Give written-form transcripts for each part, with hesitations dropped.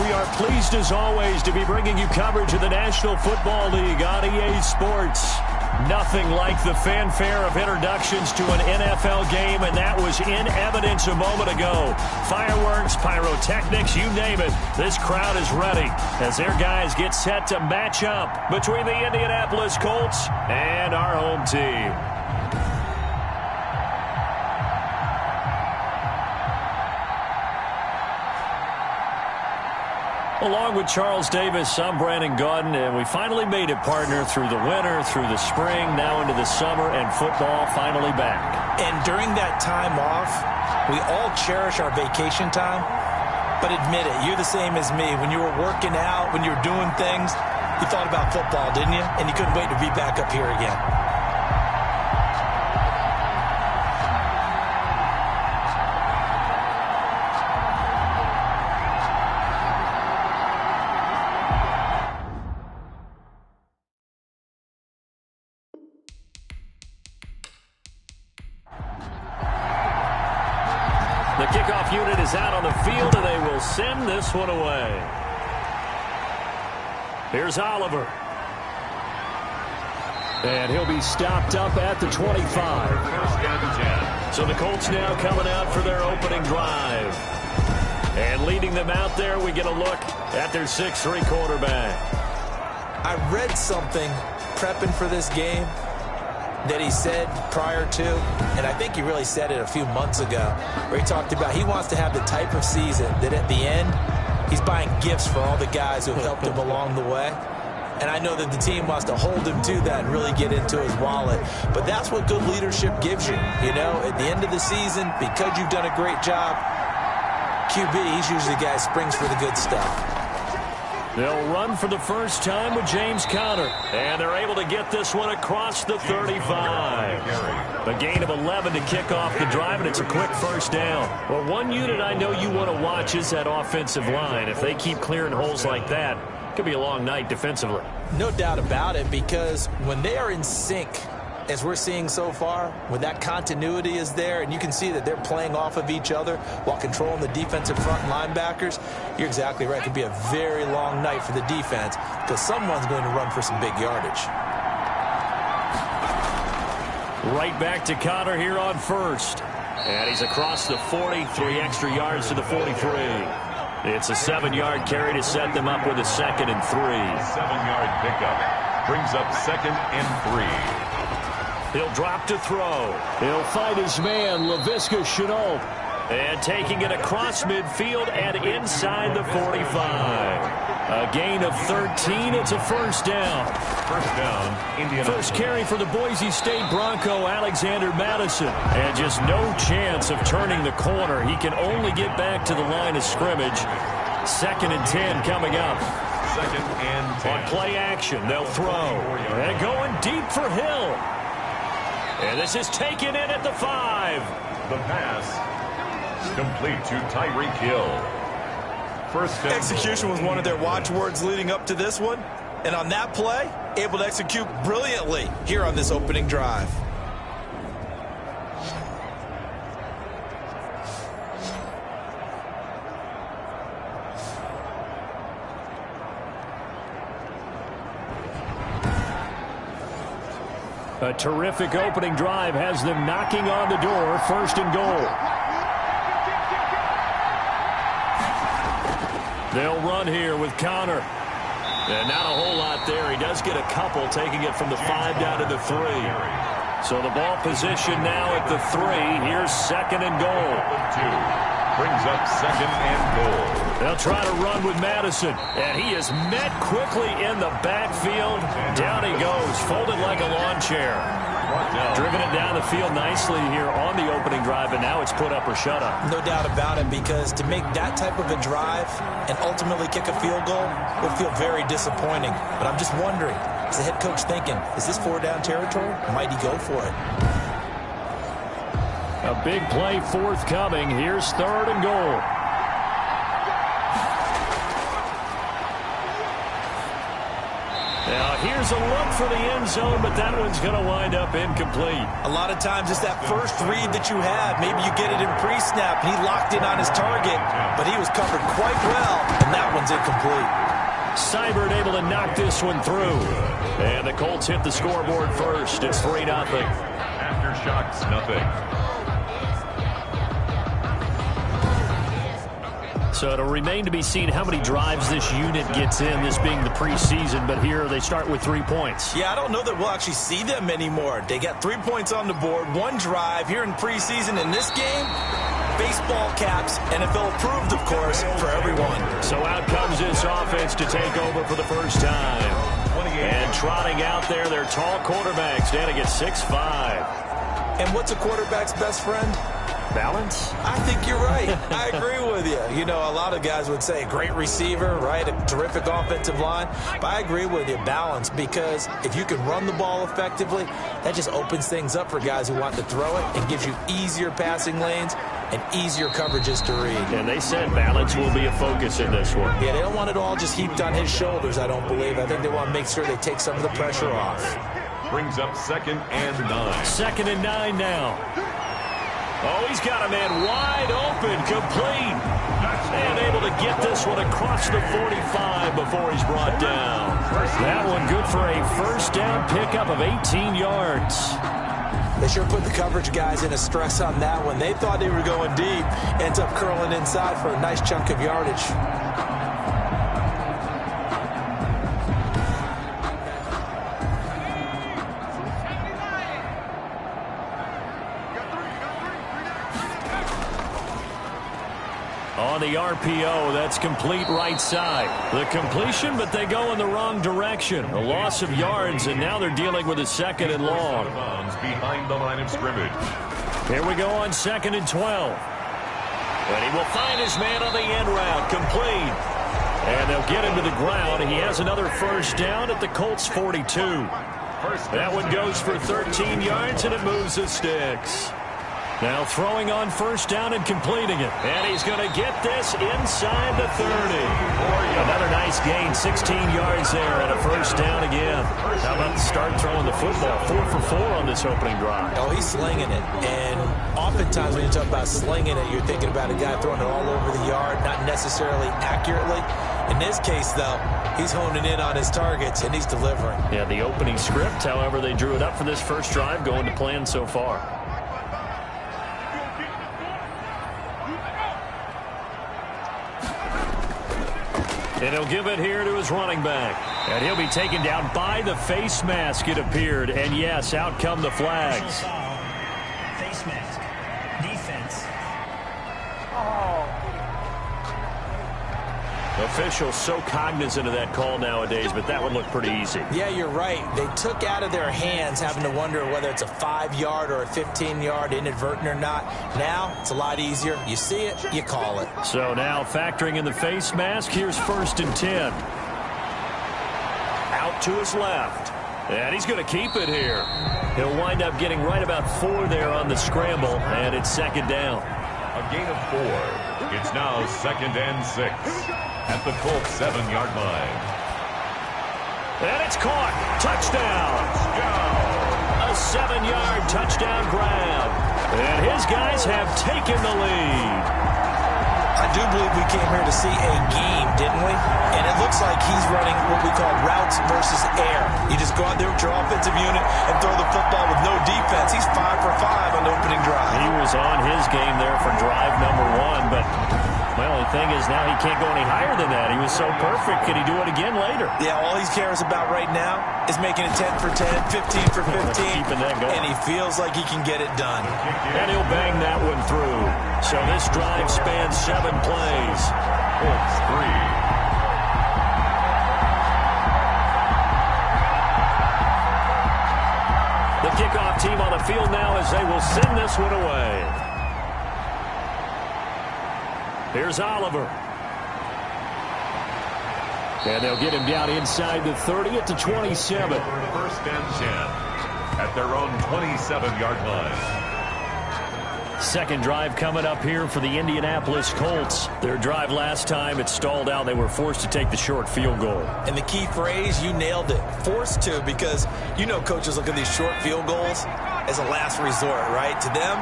We are pleased as always to be bringing you coverage of the National Football League on EA Sports. Nothing like the fanfare of introductions to an NFL game, and that was in evidence a moment ago. Fireworks, pyrotechnics, you name it. This crowd is ready as their guys get set to match up between the Indianapolis Colts and our home team. Along with Charles Davis, I'm Brandon Gaudin, and we finally made it, partner, through the winter, through the spring, now into the summer, and football finally back. And during that time off, we all cherish our vacation time. But admit it, you're the same as me. When you were working out, when you were doing things, you thought about football, didn't you? And you couldn't wait to be back up here again. The kickoff unit is out on the field, and they will send this one away. Here's Oliver. And he'll be stopped up at the 25. So the Colts now coming out for their opening drive. And leading them out there, we get a look at their 6'3" quarterback. I read something prepping for this game that he said prior to, and I think he really said it a few months ago, where he talked about he wants to have the type of season that at the end, he's buying gifts for all the guys who have helped him along the way. And I know that the team wants to hold him to that and really get into his wallet. But that's what good leadership gives you. You know, at the end of the season, because you've done a great job, QB, he's usually the guy who springs for the good stuff. They'll run for the first time with James Conner. And they're able to get this one across the 35. A gain of 11 to kick off the drive, and it's a quick first down. Well, one unit I know you want to watch is that offensive line. If they keep clearing holes like that, it could be a long night defensively. No doubt about it, because when they are in sync, as we're seeing so far, when that continuity is there and you can see that they're playing off of each other while controlling the defensive front linebackers, you're exactly right. It could be a very long night for the defense because someone's going to run for some big yardage. Right back to Conner here on first. And he's across the 40, 3 extra yards to the 43. It's a 7-yard carry to set them up with a 2nd and 3. 7-yard pickup brings up 2nd and 3. He'll drop to throw. He'll find his man, Laviska Shenault. And taking it across midfield and inside the 45. A gain of 13. It's a first down. First down, Indianapolis. First carry for the Boise State Bronco, Alexander Madison. And just no chance of turning the corner. He can only get back to the line of scrimmage. 2nd and 10 coming up. 2nd and 10. On play action, they'll throw. And going deep for Hill. And this is taken in at the 5. The pass complete to Tyreek Hill. First down. Execution was one of their watchwords leading up to this one. And on that play, able to execute brilliantly here on this opening drive. A terrific opening drive has them knocking on the door. 1st and goal. They'll run here with Conner. And not a whole lot there. He does get a couple, taking it from the 5 down to the 3. So the ball position now at the 3. Here's 2nd and goal. 2 brings up 2nd and goal. They'll try to run with Madison. And he is met quickly in the backfield. Down he goes, folded like a lawn chair. Driven it down the field nicely here on the opening drive, and now it's put up or shut up. No doubt about it, because to make that type of a drive and ultimately kick a field goal would feel very disappointing. But I'm just wondering, is the head coach thinking, is this 4-down territory? Might he go for it? A big play forthcoming. Here's 3rd and goal. Now here's a look for the end zone, but that one's going to wind up incomplete. A lot of times it's that first read that you have. Maybe you get it in pre-snap, and he locked in on his target, but he was covered quite well, and that one one's incomplete. Seibert able to knock this one through. And the Colts hit the scoreboard first. It's 3-0. Aftershocks, nothing. So it'll remain to be seen how many drives this unit gets in, this being the preseason. But here they start with 3 points. Yeah, I don't know that we'll actually see them anymore. They got 3 points on the board, 1 drive here in preseason. In this game, baseball caps, NFL approved, of course, for everyone. So out comes this offense to take over for the first time. And trotting out there, their tall quarterback standing at 6'5". And what's a quarterback's best friend? Balance? I think you're right. I agree with you. You know, a lot of guys would say great receiver, right? A terrific offensive line. But I agree with you, balance, because if you can run the ball effectively, that just opens things up for guys who want to throw it and gives you easier passing lanes and easier coverages to read. And they said balance will be a focus in this one. Yeah, they don't want it all just heaped on his shoulders, I don't believe. I think they want to make sure they take some of the pressure off. Brings up 2nd and 9. 2nd and 9 now. Oh, he's got a man wide open, complete. And able to get this one across the 45 before he's brought down. That one good for a first down pickup of 18 yards. They sure put the coverage guys in a stress on that one. They thought they were going deep. Ends up curling inside for a nice chunk of yardage. On the RPO, that's complete right side. The completion, but they go in the wrong direction. A loss of yards, and now they're dealing with a 2nd and long. Behind the line of scrimmage. Here we go on 2nd and 12. And he will find his man on the end route, complete. And they'll get him to the ground. He has another first down at the Colts 42. That one goes for 13 yards, and it moves the sticks. Now throwing on first down and completing it. And he's going to get this inside the 30. Another nice gain, 16 yards there, and a first down again. How about start throwing the football? 4 for 4 on this opening drive. Oh, he's slinging it. And oftentimes when you talk about slinging it, you're thinking about a guy throwing it all over the yard, not necessarily accurately. In this case, though, he's honing in on his targets, and he's delivering. Yeah, the opening script, however, they drew it up for this first drive, going to plan so far. And he'll give it here to his running back. And he'll be taken down by the face mask, it appeared. And, yes, out come the flags. Face mask. Defense. Officials so cognizant of that call nowadays, but that would look pretty easy. Yeah, you're right. They took out of their hands having to wonder whether it's a 5-yard or a 15-yard, inadvertent or not. Now, it's a lot easier. You see it, you call it. So now factoring in the face mask, here's 1st and 10. Out to his left. And he's going to keep it here. He'll wind up getting right about 4 there on the scramble, and it's 2nd down. A gain of 4. It's now 2nd and 6. At the Colts 7-yard line. And it's caught. Touchdown. A 7-yard touchdown grab. And his guys have taken the lead. I do believe we came here to see a game, didn't we? And it looks like he's running what we call routes versus air. You just go out there with your offensive unit and throw the football with no defense. He's 5 for 5 on the opening drive. He was on his game there for drive number 1, but... well, the thing is now he can't go any higher than that. He was so perfect. Can he do it again later? Yeah, all he cares about right now is making it 10 for 10, 15 for 15. Keeping that going. And he feels like he can get it done. And he'll bang that one through. So this drive spans 7 plays. Colts 3. The kickoff team on the field now as they will send this one away. Here's Oliver. And they'll get him down inside the 30 at the 27. 1st and 10 at their own 27-yard line. Second drive coming up here for the Indianapolis Colts. Their drive last time, it stalled out. They were forced to take the short field goal. And the key phrase, you nailed it. Forced to, because you know coaches look at these short field goals as a last resort, right? To them,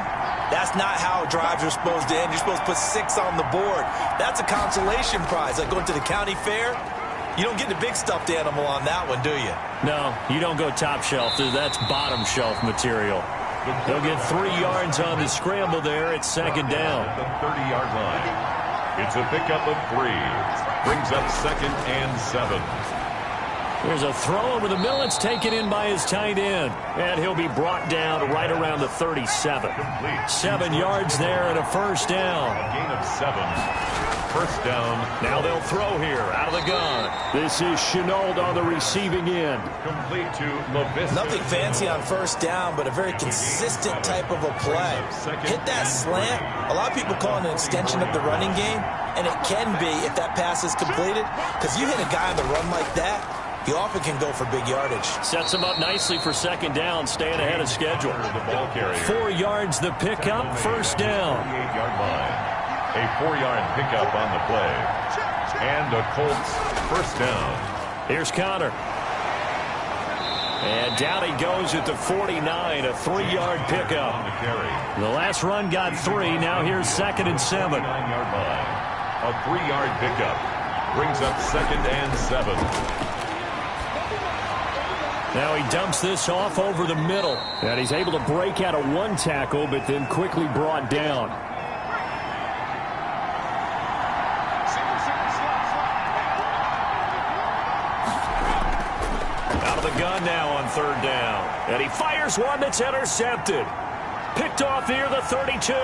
That's not how drives are supposed to end. You're supposed to put 6 on the board. That's a consolation prize, like going to the county fair. You don't get the big stuffed animal on that one, do you? No, you don't go top shelf. That's bottom shelf material. They'll get 3 yards on the scramble there. It's second down. At the 30-yard line. It's a pickup of 3. Brings up second and 7. There's a throw over the middle. It's taken in by his tight end. And he'll be brought down right around the 37. 7 yards there and a first down. A gain of 7. First down. Now they'll throw here out of the gun. This is Chenault on the receiving end. Complete to LaVista. Nothing fancy on first down, but a very consistent type of a play. Hit that slant. A lot of people call it an extension of the running game, and it can be if that pass is completed, because you hit a guy on the run like that, he often can go for big yardage. Sets him up nicely for second down, staying ahead of schedule. The ball carrier. 4 yards the pickup, first down. 38-yard line. A 4-yard pickup on the play. And a Colts first down. Here's Connor. And down he goes at the 49, a 3-yard pickup. On the carry. The last run got 3. Now here's second and 7. 9-yard line. A 3-yard pickup. Brings up second and 7. Now he dumps this off over the middle. And he's able to break out of 1 tackle, but then quickly brought down. Out of the gun now on third down. And he fires one that's intercepted. Picked off near the 32. 20.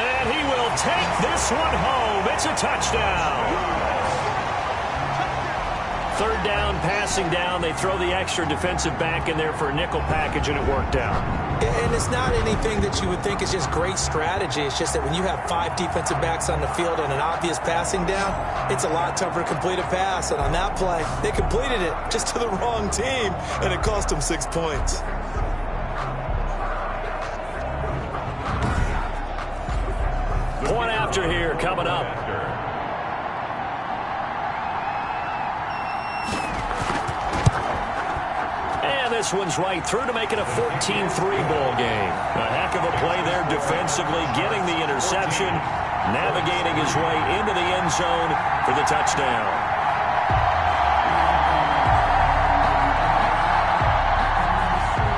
And he will take this one home. It's a touchdown. Third down, passing down. They throw the extra defensive back in there for a nickel package, and it worked out. And it's not anything that you would think is just great strategy. It's just that when you have 5 defensive backs on the field and an obvious passing down, it's a lot tougher to complete a pass. And on that play, they completed it just to the wrong team, and it cost them 6 points. Point after here coming up. This one's right through to make it a 14-3 ball game. A heck of a play there defensively, getting the interception, navigating his way into the end zone for the touchdown.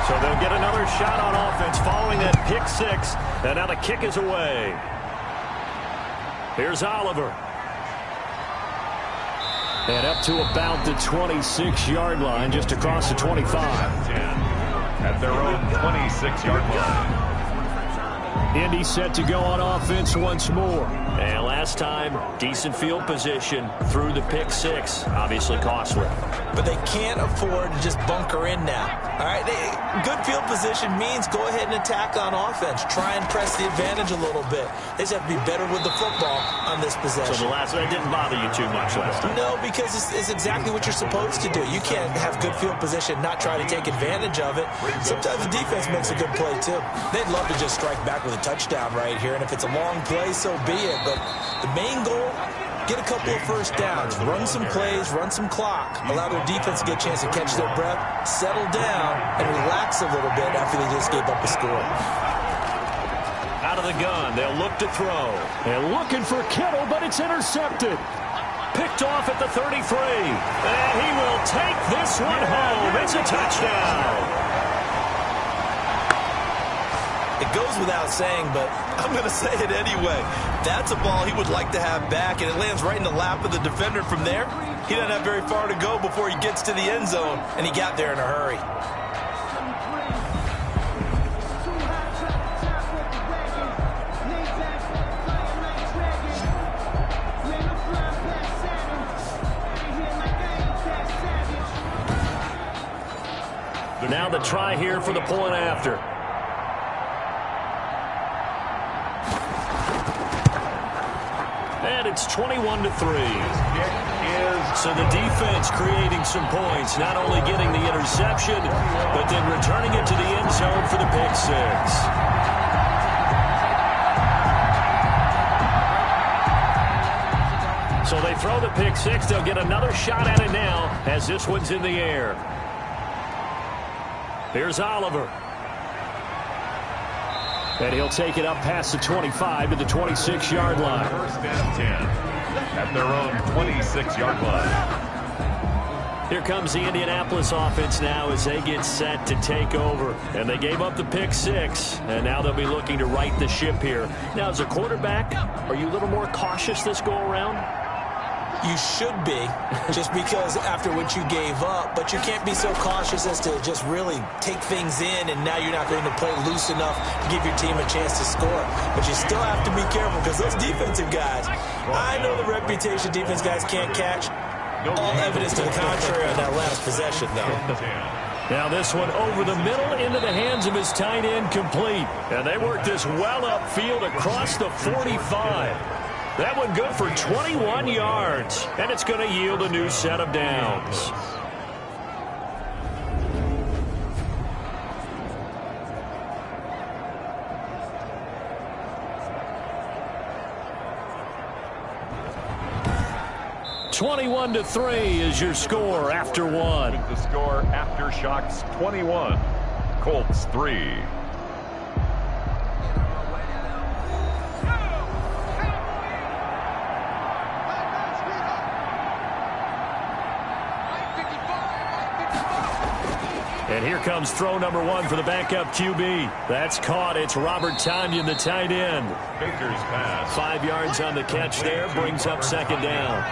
So they'll get another shot on offense following that pick 6, and now the kick is away. Here's Oliver. And up to about the 26-yard line, just across the 25. At their own 26-yard line. Indy set to go on offense once more. And last time, decent field position through the pick 6. Obviously costly. But they can't afford to just bunker in now. All right, good field position means go ahead and attack on offense. Try and press the advantage a little bit. They just have to be better with the football on this possession. So the last one didn't bother you too much last time? No, because it's exactly what you're supposed to do. You can't have good field position, not try to take advantage of it. Sometimes the defense makes a good play, too. They'd love to just strike back with a touchdown right here, and if it's a long play, so be it. But the main goal, get a couple of first downs, run some plays, run some clock, allow their defense to get a chance to catch their breath, settle down, and relax a little bit after they just gave up a score. Out of the gun, they'll look to throw. They're looking for Kittle, but it's intercepted. Picked off at the 33. And he will take this one home. It's a touchdown. It goes without saying, but I'm going to say it anyway. That's a ball he would like to have back, and it lands right in the lap of the defender from there. He doesn't have very far to go before he gets to the end zone, and he got there in a hurry. Now the try here for the point after. And it's 21-3. So the defense creating some points, not only getting the interception, but then returning it to the end zone for the pick 6. So they throw the pick 6. They'll get another shot at it now as this one's in the air. Here's Oliver. And he'll take it up past the 25 to the 26-yard line. First and 10 at their own 26-yard line. Here comes the Indianapolis offense now as they get set to take over. And they gave up the pick 6, and now they'll be looking to right the ship here. Now, as a quarterback, are you a little more cautious this go-around? You should be, just because after what you gave up, but you can't be so cautious as to just really take things in, and now you're not going to play loose enough to give your team a chance to score. But you still have to be careful because those defensive guys, I know the reputation defense guys can't catch. All evidence to the contrary on that last possession, though. Now this one over the middle into the hands of his tight end, complete. And they work this well upfield across the 45. That one good for 21 yards, and it's going to yield a new set of downs. (21-3) is your score after one. With the score, Aftershocks 21, Colts 3. And here comes throw number 1 for the backup QB. That's caught. It's Robert Tonyan, the tight end. Baker's pass. 5 yards on the catch there. Brings up second down.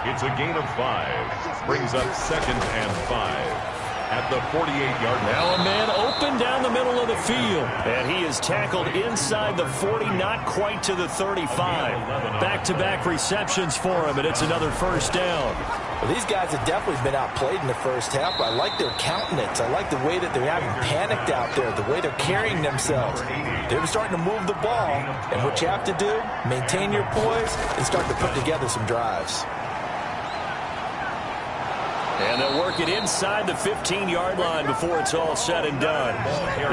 It's a gain of 5. Brings up second and 5. At the 48-yard line. Now a man open down the middle of the field. And he is tackled inside the 40, not quite to the 35. Back-to-back receptions for him, and it's another first down. Well, these guys have definitely been outplayed in the first half. I like their countenance. I like the way that they're having panicked out there, the way they're carrying themselves. They're starting to move the ball, and what you have to do, maintain your poise and start to put together some drives. And they'll work it inside the 15-yard line before it's all said and done.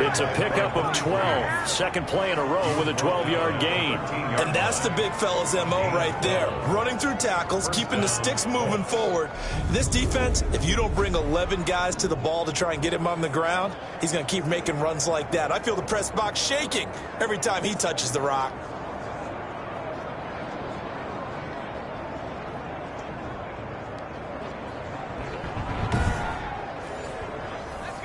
It's a pickup of 12. Second play in a row with a 12-yard gain. And that's the big fella's MO right there. Running through tackles, keeping the sticks moving forward. This defense, if you don't bring 11 guys to the ball to try and get him on the ground, he's going to keep making runs like that. I feel the press box shaking every time he touches the rock.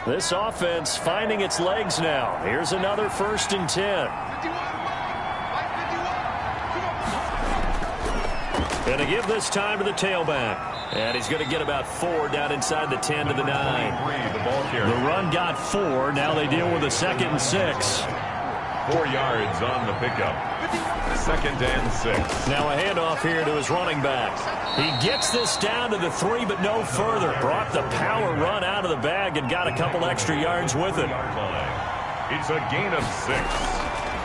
This offense finding its legs now. Here's another 1st and 10. And to give this time to the tailback. And he's going to get about 4 down inside the 10 to the 9. The run got 4. Now they deal with a 2nd and 6. 4 yards on the pickup. 2nd and 6. Now a handoff here to his running back. He gets this down to the 3, but no further. Brought the power run out of the bag and got a couple extra yards with it. It's a gain of 6.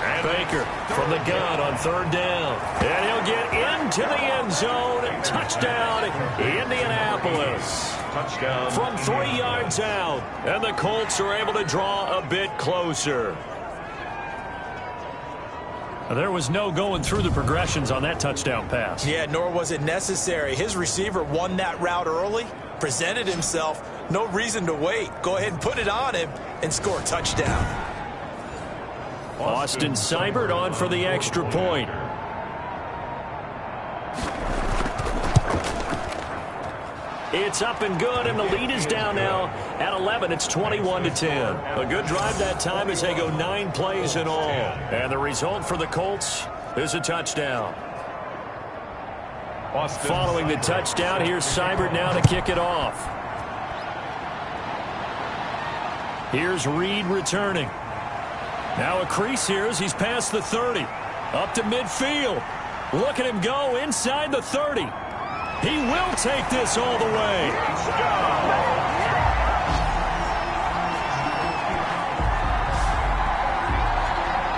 And Baker from the gun on 3rd down. And he'll get into the end zone. Touchdown, Indianapolis. Touchdown. From 3 yards out. And the Colts are able to draw a bit closer. There was no going through the progressions on that touchdown pass. Yeah, nor was it necessary. His receiver won that route early, presented himself. No reason to wait. Go ahead and put it on him and score a touchdown. Austin Seibert on for the extra point. It's up and good, and the lead is down now at 11. It's 21-10. A good drive that time as they go 9 plays in all. And the result for the Colts is a touchdown. Following the touchdown, here's Seibert now to kick it off. Here's Reed returning. Now a crease here as he's past the 30. Up to midfield. Look at him go inside the 30. He will take this all the way.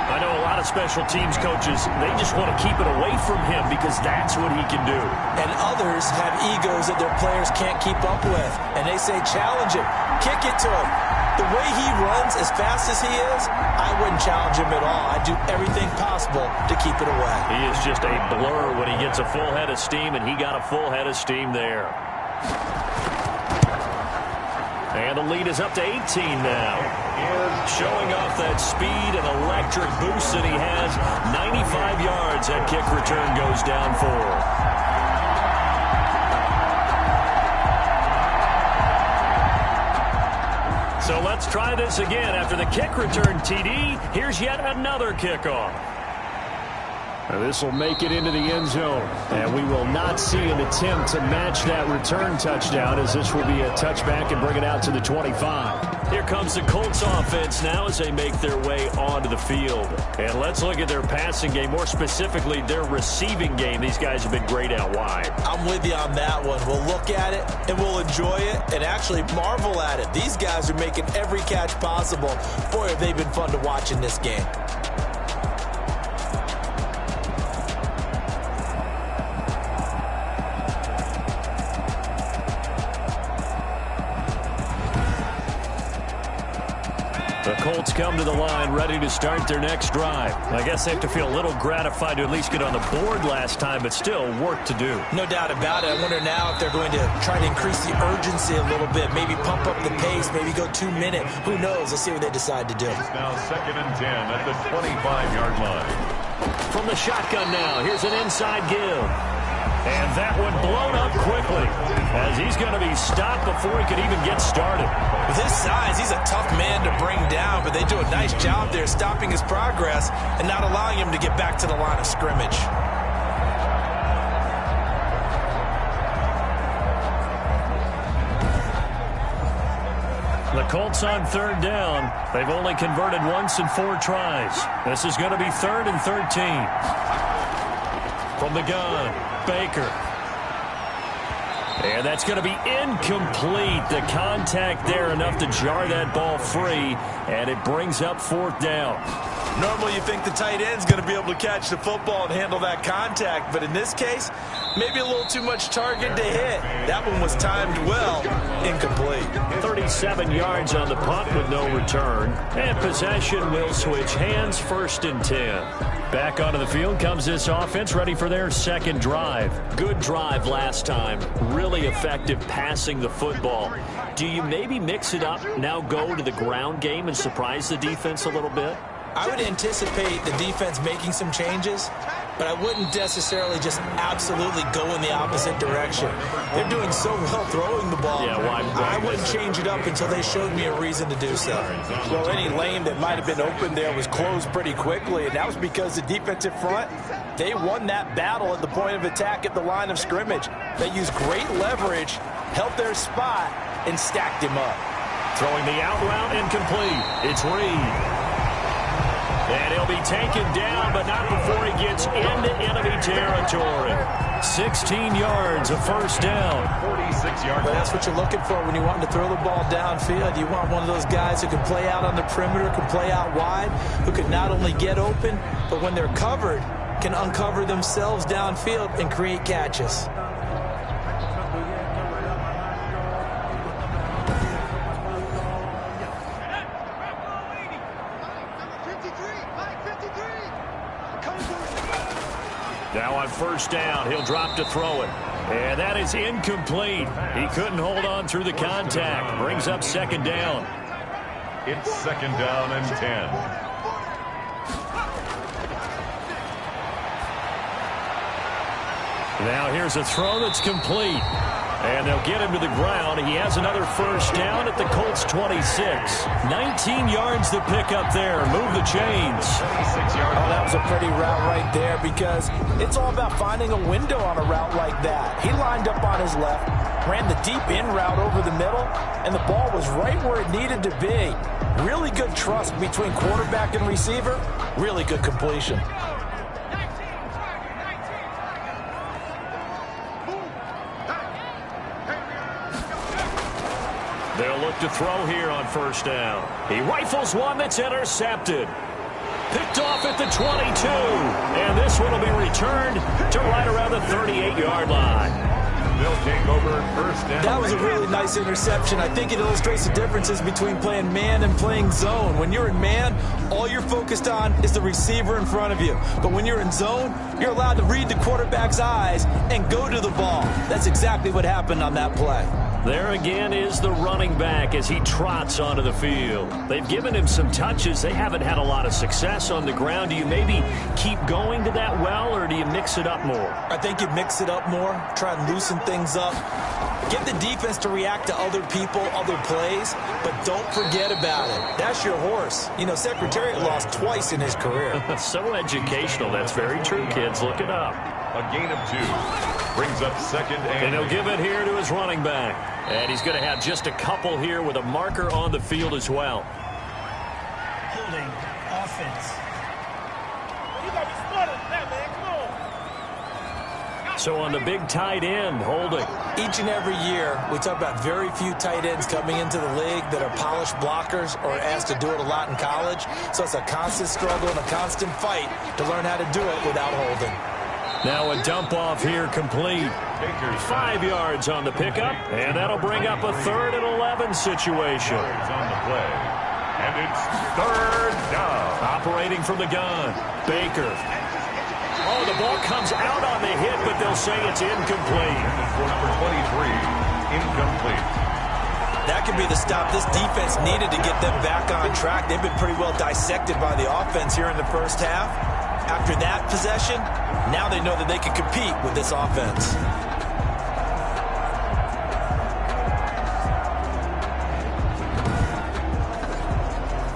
I know a lot of special teams coaches, they just want to keep it away from him because that's what he can do. And others have egos that their players can't keep up with. And they say, challenge him, kick it to him. The way he runs as fast as he is, I wouldn't challenge him at all. I'd do everything possible to keep it away. He is just a blur when he gets a full head of steam, and he got a full head of steam there. And the lead is up to 18 now. Showing off that speed and electric boost that he has. 95 yards that kick return goes down for. So let's try this again. After the kick return TD, here's yet another kickoff. This will make it into the end zone. And we will not see an attempt to match that return touchdown, as this will be a touchback and bring it out to the 25. Here comes the Colts offense now as they make their way onto the field. And let's look at their passing game, more specifically their receiving game. These guys have been great out wide. I'm with you on that one. We'll look at it and we'll enjoy it and actually marvel at it. These guys are making every catch possible. Boy, have they been fun to watch in this game. The Colts come to the line ready to start their next drive. I guess they have to feel a little gratified to at least get on the board last time, but still work to do. No doubt about it. I wonder now if they're going to try to increase the urgency a little bit, maybe pump up the pace, maybe go 2-minute. Who knows? Let's see what they decide to do. It's now 2nd and 10 at the 25-yard line. From the shotgun now, here's an inside give. And that one blown up quickly as he's going to be stopped before he could even get started. With his size, he's a tough man to bring down, but they do a nice job there stopping his progress and not allowing him to get back to the line of scrimmage. The Colts on 3rd down. They've only converted once in 4 tries. This is going to be 3rd and 13. From the gun, Baker. And that's going to be incomplete. The contact there enough to jar that ball free, and it brings up 4th down. Normally you think the tight end's going to be able to catch the football and handle that contact, but in this case, maybe a little too much target to hit. That one was timed well, incomplete. 37 yards on the punt with no return, and possession will switch hands, 1st and 10. Back onto the field comes this offense, ready for their 2nd drive. Good drive last time. Really effective passing the football. Do you maybe mix it up, now go to the ground game and surprise the defense a little bit? I would anticipate the defense making some changes, but I wouldn't necessarily just absolutely go in the opposite direction. They're doing so well throwing the ball. Yeah, I wouldn't change it up until they showed me a reason to do so. Well, any lane that might have been open there was closed pretty quickly, and that was because the defensive front, they won that battle at the point of attack at the line of scrimmage. They used great leverage, held their spot, and stacked him up. Throwing the out route incomplete. It's Reed. And he'll be taken down, but not before he gets into enemy territory. 16 yards, a 1st down. 46 yards. Well, that's what you're looking for when you want to throw the ball downfield. You want one of those guys who can play out on the perimeter, can play out wide, who can not only get open, but when they're covered, can uncover themselves downfield and create catches. Now on 1st down, he'll drop to throw it. And that is incomplete. He couldn't hold on through the contact. Brings up 2nd down. It's 2nd down and 10. Now here's a throw that's complete. And they'll get him to the ground. He has another 1st down at the Colts 26. 19 yards to pick up there. Move the chains. 26 yards. Oh, that was a pretty route right there, because it's all about finding a window on a route like that. He lined up on his left, ran the deep in route over the middle, and the ball was right where it needed to be. Really good trust between quarterback and receiver. Really good completion. They'll look to throw here on 1st down. He rifles one that's intercepted. Picked off at the 22. And this one will be returned to right around the 38-yard line. They'll take over 1st down. That was a really nice interception. I think it illustrates the differences between playing man and playing zone. When you're in man, all you're focused on is the receiver in front of you. But when you're in zone, you're allowed to read the quarterback's eyes and go to the ball. That's exactly what happened on that play. There again is the running back as he trots onto the field. They've given him some touches. They haven't had a lot of success on the ground. Do you maybe keep going to that well, or do you mix it up more? I think you mix it up more, try and loosen things up. Get the defense to react to other people, other plays, but don't forget about it. That's your horse. You know, Secretariat lost twice in his career. So educational. That's very true, kids. Look it up. A gain of 2. Brings up second And he'll give it here to his running back. And he's going to have just a couple here with a marker on the field as well. Holding offense. You got to be smarter than that, man. Come on. So on the big tight end, holding. Each and every year, we talk about very few tight ends coming into the league that are polished blockers or asked to do it a lot in college. So it's a constant struggle and a constant fight to learn how to do it without holding. Now a dump off here complete. 5 yards on the pickup, and that'll bring up a 3rd and 11 situation. on the play. And it's 3rd down. Operating from the gun, Baker. Oh, the ball comes out on the hit, but they'll say it's incomplete. For 23, incomplete. That could be the stop this defense needed to get them back on track. They've been pretty well dissected by the offense here in the first half. After that possession, now they know that they can compete with this offense.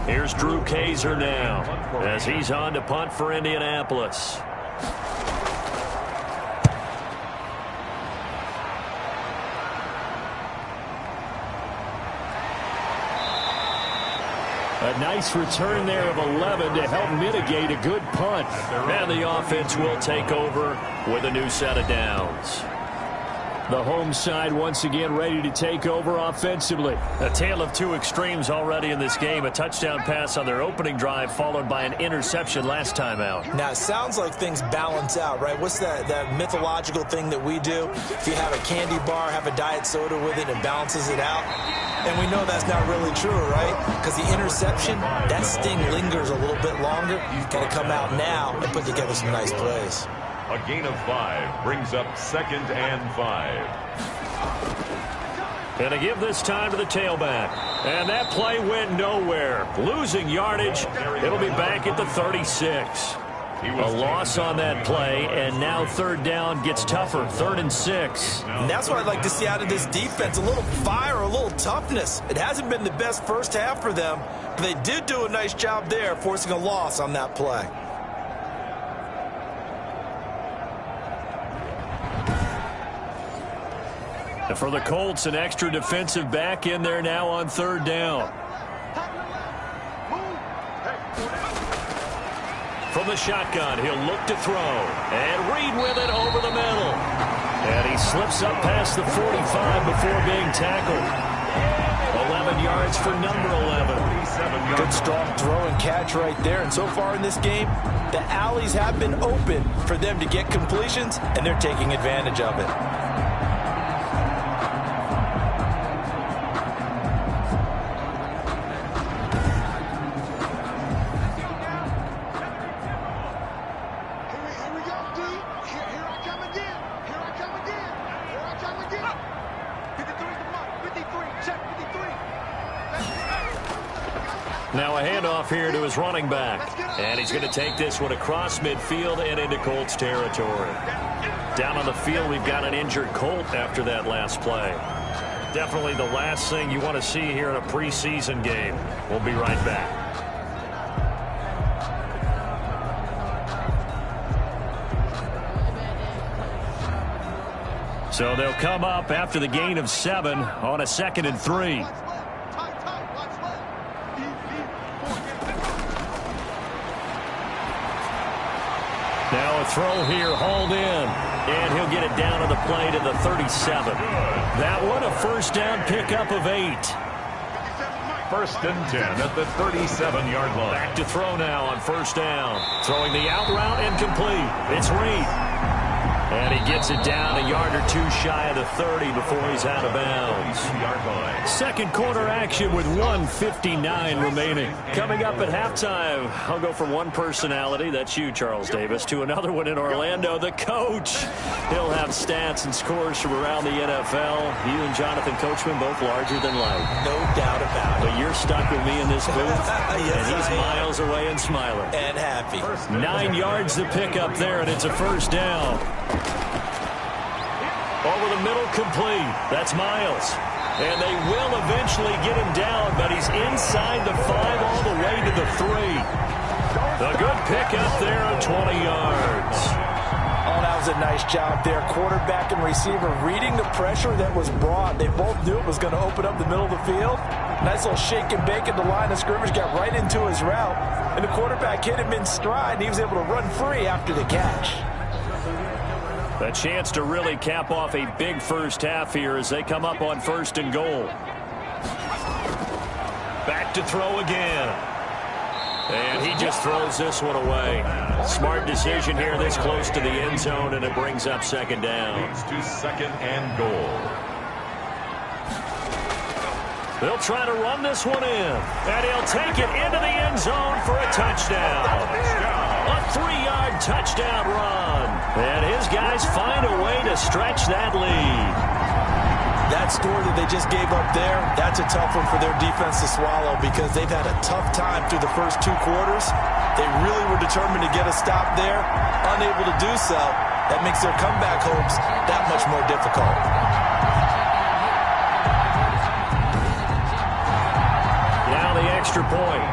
Here's Drew Kaiser now as he's on to punt for Indianapolis. A nice return there of 11 to help mitigate a good punt. And the offense will take over with a new set of downs. The home side once again ready to take over offensively. A tale of two extremes already in this game. A touchdown pass on their opening drive followed by an interception last time out. Now, it sounds like things balance out, right? What's that mythological thing that we do? If you have a candy bar, have a diet soda with it, it balances it out. And we know that's not really true, right? Because the interception, that sting lingers a little bit longer. You've got to come out now and put together some nice plays. A gain of 5 brings up 2nd and 5. And to give this time to the tailback. And that play went nowhere. Losing yardage. It'll be back at the 36. A loss on that play, and now 3rd down gets tougher. 3rd and 6. And that's what I'd like to see out of this defense. A little fire, a little toughness. It hasn't been the best first half for them, but they did do a nice job there, forcing a loss on that play. And for the Colts, an extra defensive back in there now on 3rd down. From the shotgun, he'll look to throw. And Reed with it over the middle. And he slips up past the 45 before being tackled. 11 yards for number 11. Good strong throw and catch right there. And so far in this game, the alleys have been open for them to get completions, and they're taking advantage of it. Now a handoff here to his running back. And he's going to take this one across midfield and into Colts territory. Down on the field, we've got an injured Colt after that last play. Definitely the last thing you want to see here in a preseason game. We'll be right back. So they'll come up after the gain of 7 on a 2nd and 3. Now a throw here, hauled in, and he'll get it down on the play to the 37. That one a 1st down pickup of 8. 1st and 10 at the 37-yard line. Back to throw now on 1st down. Throwing the out route incomplete. It's Reed. And he gets it down a yard or two shy of the 30 before he's out of bounds. Second quarter action with 1:59 remaining. Coming up at halftime, I'll go from one personality, that's you, Charles Davis, to another one in Orlando, the coach. He'll have stats and scores from around the NFL. You and Jonathan Coachman both larger than life. No doubt about it. But you're stuck with me in this booth, Yes, and he's miles away and smiling. And happy. 9 yards to pick up there, and it's a first down. Over the middle, complete. That's Miles. And they will eventually get him down, but he's inside the 5 all the way to the 3. A good pickup there of 20 yards. Oh, that was a nice job there. Quarterback and receiver reading the pressure that was brought. They both knew it was going to open up the middle of the field. Nice little shake and bake at the line of scrimmage, got right into his route. And the quarterback hit him in stride, and he was able to run free after the catch. A chance to really cap off a big first half here as they come up on 1st and goal. Back to throw again. And he just throws this one away. Smart decision here this close to the end zone, and it brings up 2nd down. It's to 2nd and goal. They'll try to run this one in. And he'll take it into the end zone for a touchdown. A 3-yard touchdown run. And his guys find a way to stretch that lead. That score that they just gave up there, that's a tough one for their defense to swallow because they've had a tough time through the first 2 quarters. They really were determined to get a stop there, unable to do so. That makes their comeback hopes that much more difficult. Now the extra point.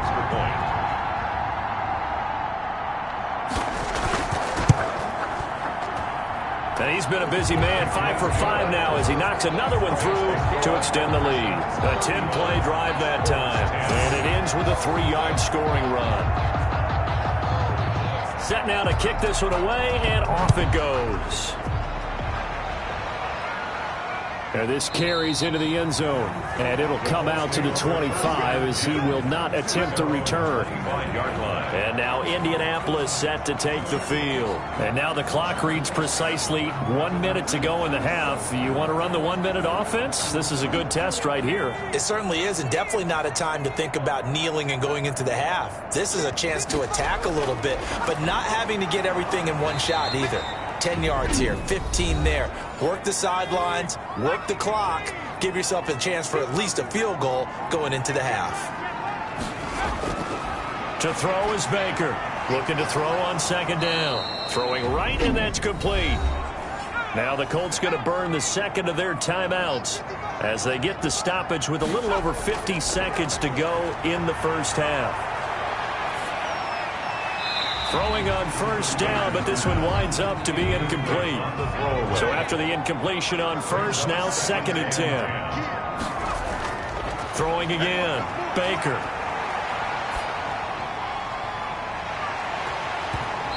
And he's been a busy man, 5 for 5 now as he knocks another one through to extend the lead. A 10-play drive that time. And it ends with a 3-yard scoring run. Set now to kick this one away, and off it goes. And this carries into the end zone, and it'll come out to the 25 as he will not attempt to return. And now Indianapolis set to take the field. And now the clock reads precisely 1 minute to go in the half. You want to run the 1-minute offense? This is a good test right here. It certainly is, and definitely not a time to think about kneeling and going into the half. This is a chance to attack a little bit, but not having to get everything in one shot either. 10 yards here, 15 there. Work the sidelines, work the clock, give yourself a chance for at least a field goal going into the half. To throw is Baker. Looking to throw on 2nd down. Throwing right, and that's complete. Now the Colts going to burn the 2nd of their timeouts as they get the stoppage with a little over 50 seconds to go in the first half. Throwing on 1st down, but this one winds up to be incomplete. So after the incompletion on 1st, now 2nd and 10. Throwing again, Baker.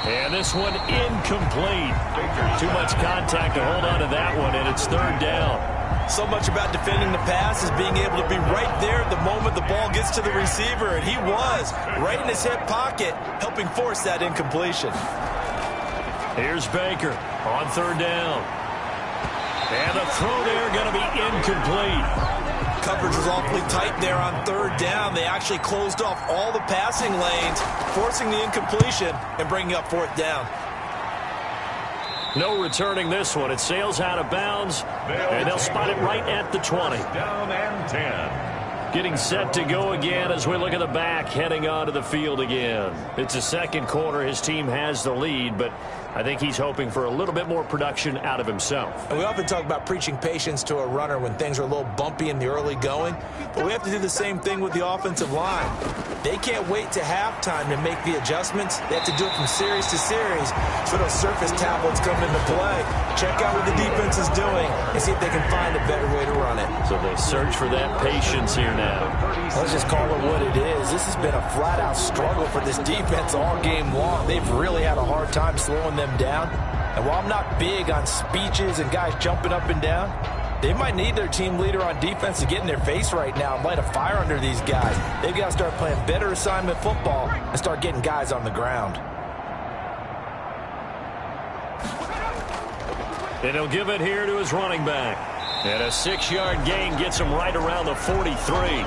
And this one incomplete. Too much contact to hold on to that one, and it's 3rd down. So much about defending the pass is being able to be right there at the moment the ball gets to the receiver, and he was right in his hip pocket, helping force that incompletion. Here's Baker on 3rd down. And the throw there going to be incomplete. Coverage was awfully tight there on 3rd down. They actually closed off all the passing lanes, forcing the incompletion and bringing up 4th down. No returning this one. It sails out of bounds, and they'll spot it right at the 20. Down and 10. Getting set to go again as we look at the back, heading onto the field again. It's the 2nd quarter. His team has the lead, but I think he's hoping for a little bit more production out of himself. And we often talk about preaching patience to a runner when things are a little bumpy in the early going, but we have to do the same thing with the offensive line. They can't wait to halftime to make the adjustments. They have to do it from series to series, so those surface tablets come into play. Check out what the defense is doing and see if they can find a better way to run it. So they search for that patience here now. Let's just call it what it is. This has been a flat-out struggle for this defense all game long. They've really had a hard time slowing them down. And while I'm not big on speeches and guys jumping up and down, they might need their team leader on defense to get in their face right now and light a fire under these guys. They've got to start playing better assignment football and start getting guys on the ground. And he'll give it here to his running back. And a 6-yard gain gets him right around the 43.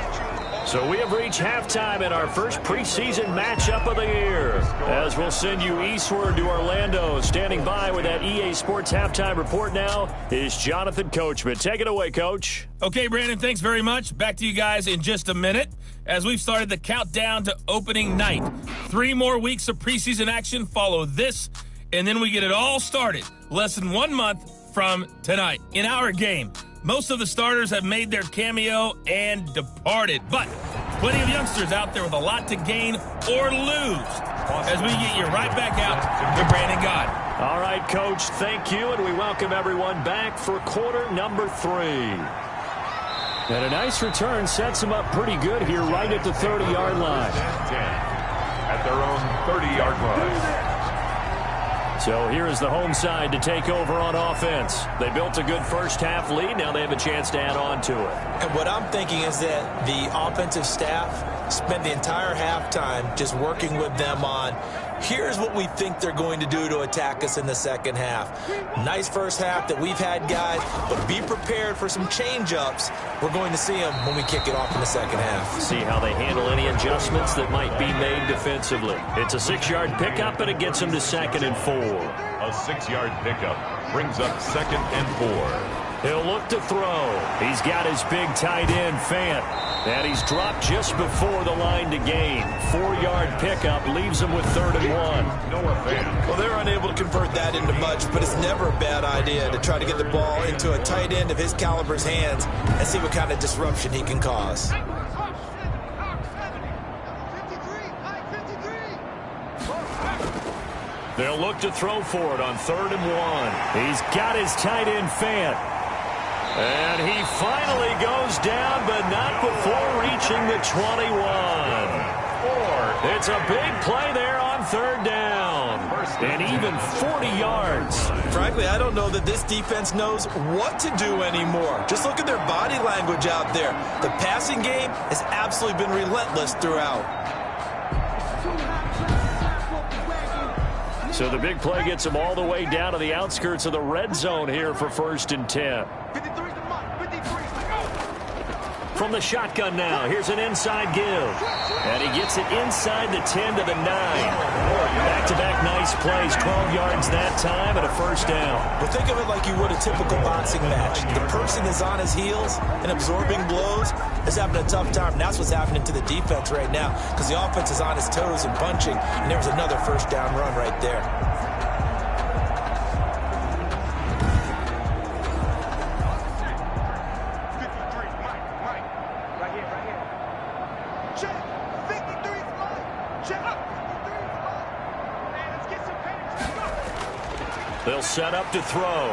So we have reached halftime in our first preseason matchup of the year. As we'll send you eastward to Orlando. Standing by with that EA Sports halftime report now is Jonathan Coachman. Take it away, Coach. Okay, Brandon, thanks very much. Back to you guys in just a minute as we've started the countdown to opening night. 3 more weeks of preseason action follow this, and then we get it all started less than 1 month from tonight. In our game, most of the starters have made their cameo and departed, but plenty of youngsters out there with a lot to gain or lose as we get you right back out to Brandon God. All right, Coach, thank you, and we welcome everyone back for quarter number 3. And a nice return sets them up pretty good here right at the 30-yard line. 10 at their own 30-yard line. So here is the home side to take over on offense. They built a good first-half lead. Now they have a chance to add on to it. And what I'm thinking is that the offensive staff spent the entire halftime just working with them on, here's what we think they're going to do to attack us in the second half. Nice first half that we've had, guys, but be prepared for some change-ups. We're going to see them when we kick it off in the second half. See how they handle any adjustments that might be made defensively. It's a 6-yard pickup, and it gets them to 2nd and 4. A 6-yard pickup brings up 2nd and 4. He'll look to throw. He's got his big tight end, Fant. And he's dropped just before the line to gain. 4-yard pickup leaves him with 3rd and 1. Noah Fant. Well, they're unable to convert that into much, but it's never a bad idea to try to get the ball into a tight end of his caliber's hands and see what kind of disruption he can cause. They'll look to throw for it on 3rd and 1. He's got his tight end, Fant. And he finally goes down, but not before reaching the 21. It's a big play there on 3rd down. And even 40 yards. Frankly, I don't know that this defense knows what to do anymore. Just look at their body language out there. The passing game has absolutely been relentless throughout. So the big play gets them all the way down to the outskirts of the red zone here for 1st and 10. From the shotgun now, here's an inside give. And he gets it inside the 10 to the 9. Back-to-back nice plays, 12 yards that time and a 1st down. But think of it like you would a typical boxing match. The person is on his heels and absorbing blows is having a tough time. And that's what's happening to the defense right now because the offense is on his toes and punching. And there was another 1st down run right there. They'll set up to throw.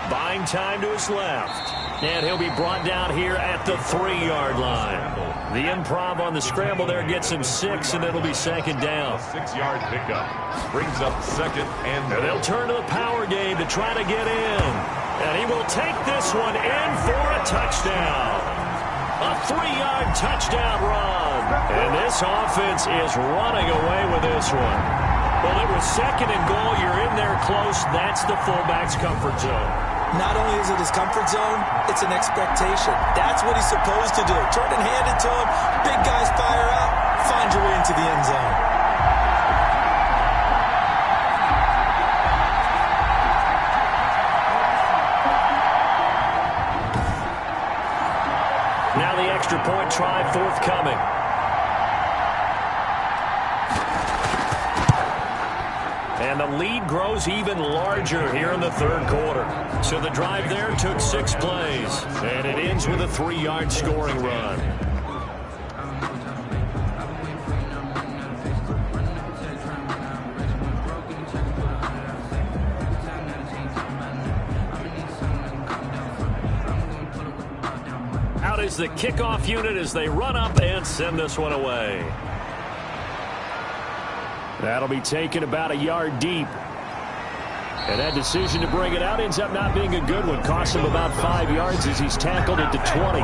Buying time to his left. And he'll be brought down here at the 3-yard line. The improv on the scramble there gets him 6, and it'll be 2nd down. 6-yard pickup brings up 2nd and they'll turn to the power game to try to get in. And he will take this one in for a touchdown. A 3-yard touchdown run. And this offense is running away with this one. Well, it was 2nd and goal. You're in there close. That's the fullback's comfort zone. Not only is it his comfort zone, it's an expectation. That's what he's supposed to do. Turn and hand it to him. Big guys fire out. Find your way into the end zone. Now the extra point try forthcoming. And the lead grows even larger here in the 3rd quarter. So the drive there took 6 plays. And it ends with a 3-yard scoring run. Out is the kickoff unit as they run up and send this one away. That'll be taken about a yard deep. And that decision to bring it out ends up not being a good one. Costs him about 5 yards as he's tackled at the 20.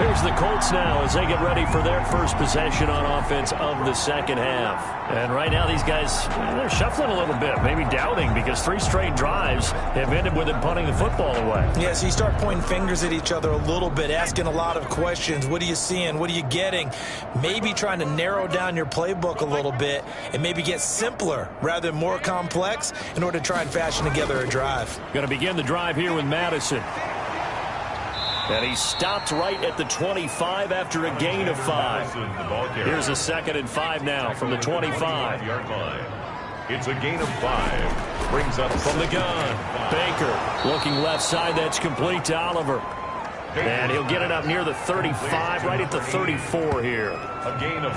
here's the Colts now as they get ready for their first possession on offense of the second half. And right now these guys, they're shuffling a little bit, maybe doubting, because 3 straight drives have ended with them punting the football away. Yeah, so you start pointing fingers at each other a little bit, asking a lot of questions. What are you seeing? What are you getting? Maybe trying to narrow down your playbook a little bit and maybe get simpler rather than more complex in order to try and fashion together a drive. Going to begin the drive here with Madison. And he stopped right at the 25 after a gain of 5. Here's a 2nd and 5 now from the 25. It's a gain of 5. Brings up from the gun. Baker looking left side. That's complete to Oliver. And he'll get it up near the 35, right at the 34 here.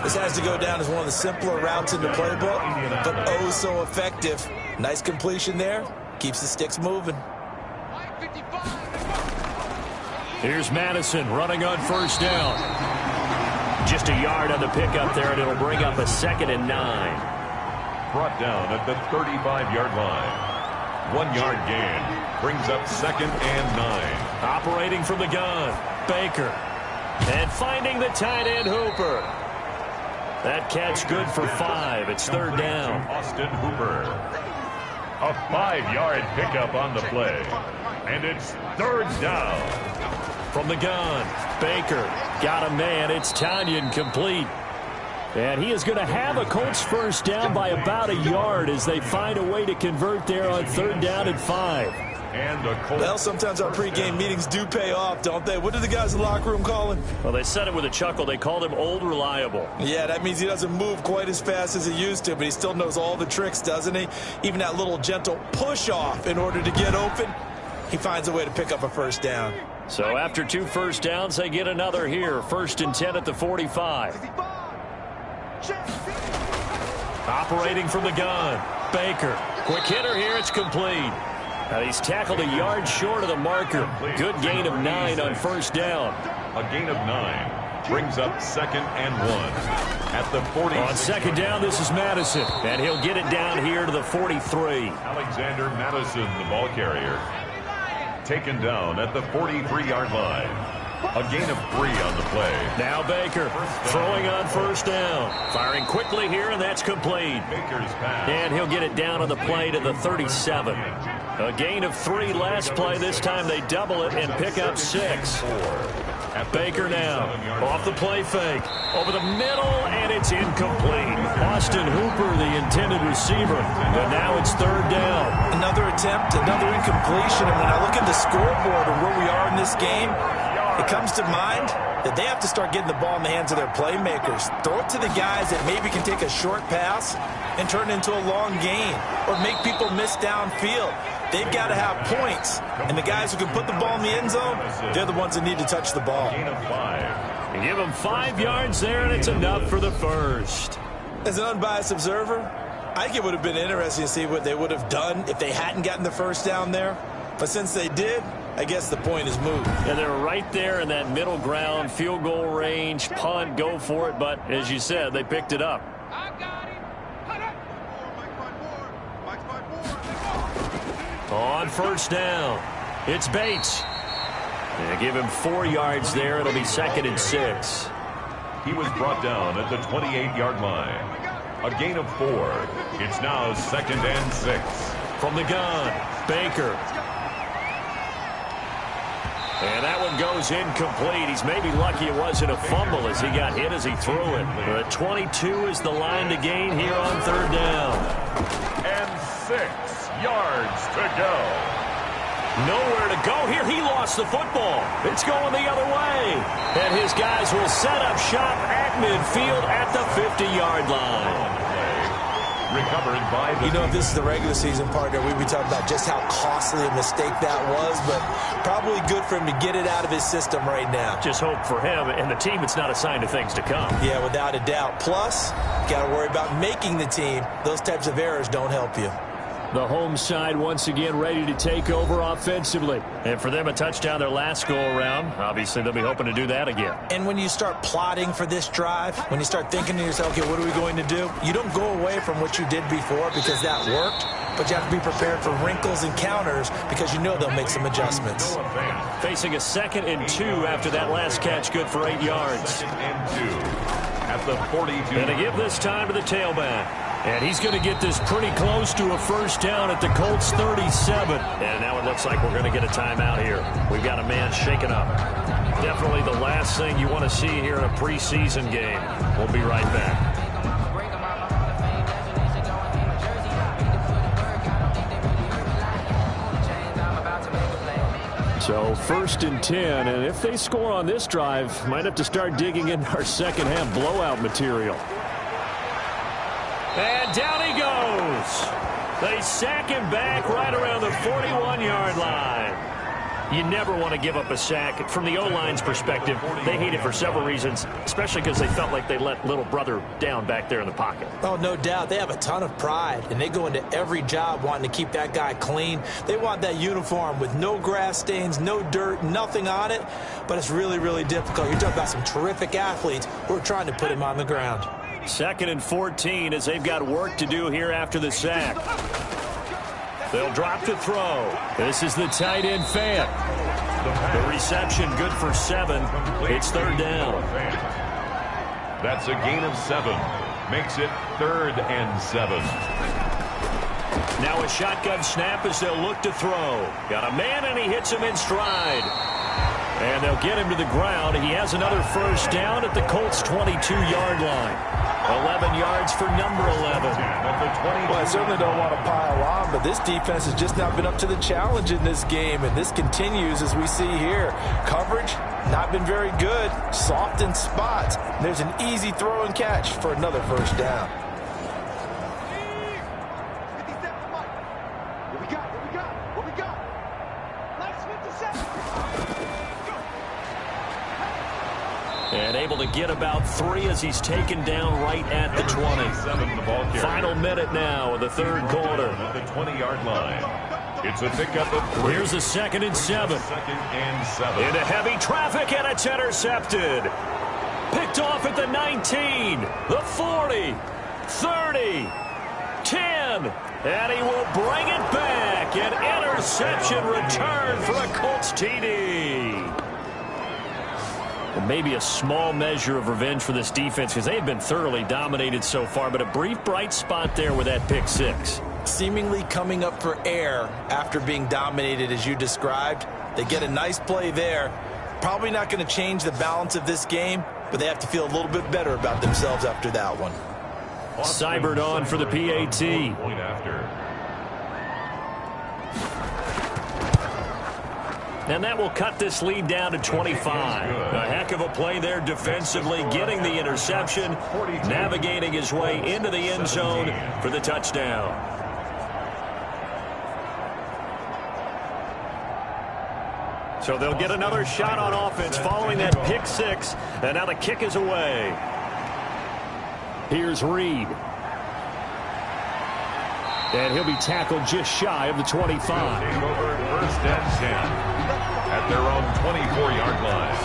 This has to go down as one of the simpler routes in the playbook, but oh so effective. Nice completion there. Keeps the sticks moving. Here's Madison running on first down. Just a yard on the pickup there, and it'll bring up a 2nd and 9. Brought down at the 35-yard line. 1 yard gain. Brings up 2nd and 9. Operating from the gun, Baker. And finding the tight end, Hooper. That catch good for 5. It's 3rd down. Austin Hooper. A 5-yard pickup on the play. And it's 3rd down. From the gun, Baker got a man. It's Tanyan complete. And he is going to have a Colts first down by about a yard as they find a way to convert there on 3rd down and 5. And a Colts. Well, sometimes our pregame meetings do pay off, don't they? What do the guys in the locker room call him? Well, they said it with a chuckle. They called him Old Reliable. Yeah, that means he doesn't move quite as fast as he used to, but he still knows all the tricks, doesn't he? Even that little gentle push-off in order to get open. He finds a way to pick up a first down. So after 2 first downs, they get another here. 1st and 10 at the 45. Operating from the gun, Baker. Quick hitter here, it's complete. Now he's tackled a yard short of the marker. Good gain of 9 on first down. A gain of 9 brings up 2nd and 1 at the 40. On 2nd down, this is Madison, and he'll get it down here to the 43. Alexander Madison, the ball carrier. Taken down at the 43-yard line. A gain of 3 on the play. Now Baker throwing on first down. Firing quickly here, and that's complete. Baker's pass. And he'll get it down on the play to the 37. A gain of 3 last play. This time they double it and pick up 6. Baker now off the play fake. Over the middle, and it's incomplete. Austin Hooper, the intended receiver. But now it's 3rd down. Another attempt, another incompletion. And when I look at the scoreboard and where we are in this game, it comes to mind that they have to start getting the ball in the hands of their playmakers. Throw it to the guys that maybe can take a short pass and turn it into a long gain or make people miss downfield. They've got to have points. And the guys who can put the ball in the end zone, they're the ones that need to touch the ball. Gain of 5. You give them 5 yards there, and it's enough for the first. As an unbiased observer, I think it would have been interesting to see what they would have done if they hadn't gotten the first down there. But since they did, I guess the point is moved. Yeah, they're right there in that middle ground, field goal range, punt, go for it. But as you said, they picked it up. On first down, it's Bates. They give him 4 yards there. It'll be 2nd and 6. He was brought down at the 28-yard line. A gain of 4. It's now 2nd and 6. From the gun, Baker. And that one goes incomplete. He's maybe lucky it wasn't a fumble as he got hit as he threw it. But 22 is the line to gain here on 3rd down. And 6 yards to go. Nowhere to go here. He lost the football. It's going the other way. And his guys will set up shop at midfield at the 50-yard line. Recovered by the... You know, if this is the regular season partner, we'd be talking about just how costly a mistake that was, but probably good for him to get it out of his system right now. Just hope for him and the team it's not a sign of things to come. Yeah, without a doubt. Plus, got to worry about making the team. Those types of errors don't help you. The home side once again ready to take over offensively. And for them, a touchdown their last go-around. Obviously, they'll be hoping to do that again. And when you start plotting for this drive, when you start thinking to yourself, okay, what are we going to do? You don't go away from what you did before because that worked, but you have to be prepared for wrinkles and counters because you know they'll make some adjustments. Facing a 2nd and 2 after that last catch, good for 8 yards. 2nd and 2 at the 42. And to give this time to the tailback. And he's going to get this pretty close to a first down at the Colts 37. And now it looks like we're going to get a timeout here. We've got a man shaken up. Definitely the last thing you want to see here in a preseason game. We'll be right back. So 1st and 10, and if they score on this drive, might have to start digging into our second half blowout material. And down he goes. They sack him back right around the 41-yard line. You never want to give up a sack. From the O-line's perspective, they hate it for several reasons, especially because they felt like they let little brother down back there in the pocket. Oh, no doubt. They have a ton of pride, and they go into every job wanting to keep that guy clean. They want that uniform with no grass stains, no dirt, nothing on it, but it's really, really difficult. You're talking about some terrific athletes who are trying to put him on the ground. 2nd and 14 as they've got work to do here after the sack. They'll drop to throw. This is the tight end Fant. The reception good for 7. It's 3rd down. That's a gain of 7. Makes it 3rd and 7. Now a shotgun snap as they'll look to throw. Got a man and he hits him in stride. And they'll get him to the ground. He has another first down at the Colts 22-yard line. 11 yards for number 11. Well, I certainly don't want to pile on, but this defense has just not been up to the challenge in this game, and this continues as we see here. Coverage, not been very good. Soft in spots. There's an easy throw and catch for another first down. And able to get about 3 as he's taken down right at the 20. Final minute now of the 3rd quarter. At the 20-yard line. It's a pickup of 3. Here's a 2nd and 7. 2nd and 7. Into heavy traffic, and it's intercepted. Picked off at the 19, the 40, 30, 10. And he will bring it back. An interception return for a Colts TD. And maybe a small measure of revenge for this defense because they've been thoroughly dominated so far, but a brief bright spot there with that pick 6. Seemingly coming up for air after being dominated as you described. They get a nice play there. Probably not going to change the balance of this game, but they have to feel a little bit better about themselves after that one. Seibert on for the PAT. Point after. And that will cut this lead down to 25. A heck of a play there defensively, getting the interception, navigating his way into the end zone for the touchdown. So they'll get another shot on offense following that pick 6, and now the kick is away. Here's Reed. And he'll be tackled just shy of the 25. Take over 1st and 10. At their own 24-yard line.